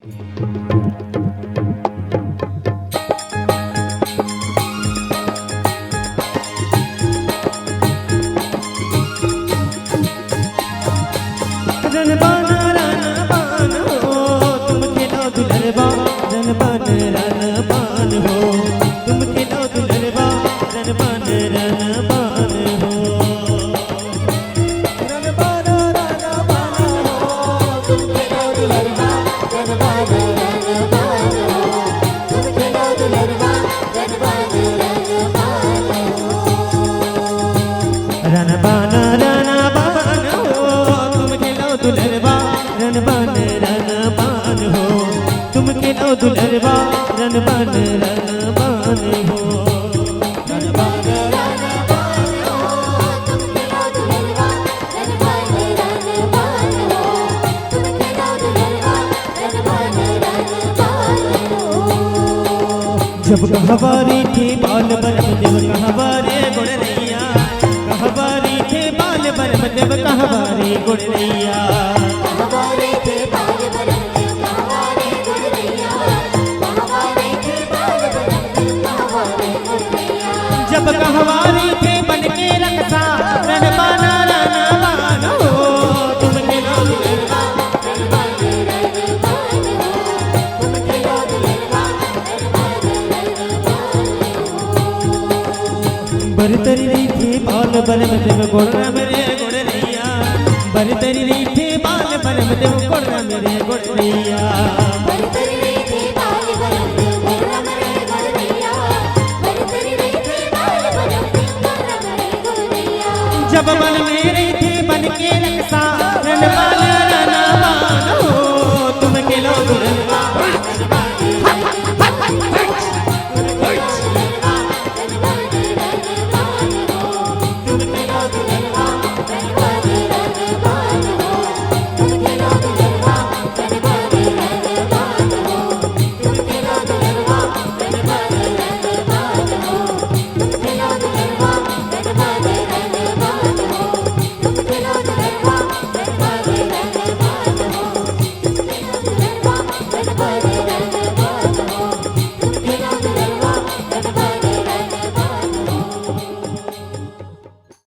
रनबान रनबान हो तुम खेलो दुलरबा, रनबान रनबान हो तुम खेलो दुलरबा, रनबान रनबान हो। रनबान रनबान हो तुम खेलो दुलरबा, रनबान रनबान हो तुम खेलो दुलरबा, रनबान रनबान हो। रनबान रनबान हो तुम खेलो दुलरबा, रनबान रनबान हो तुम खेलो दुलरबा, रनबान रनबान हो। रनबान रनबान हो तुम खेलो दुलरबा, रनबान रनबान हो तुम खेलो दुलरबा, रनबान रनबान हो। जब कहवारी थे बाल बरम देव कहवारे गुड़रैया, कहवारी थे बाल बरम देव कहवारे गुड़रैया। कहवारे थे बाल बरम देव कहवारे गुड़रैया, कहवारे थे बाल बरम देव कहवारे गुड़रैया। जब कहवारी थे बन के रक्षा, रनबान रनबान हो तुम खेलो दुलरबा, रनबान रनबान हो तुम खेलो दुलरबा, रनबान रनबान हो। बरतरी रही थे बाल बरम देव गुड़रम रे गुड़रैया, बरतरी रही थे बाल बरम देव गुड़रम रे गुड़रैया। बरतरी रही थे बाल बरम देव गुड़रम रे गुड़रैया, बरतरी रही थे बाल बरम देव गुड़रम रे गुड़रैया। जब बन में रही थे बन के रक्षा, रनबान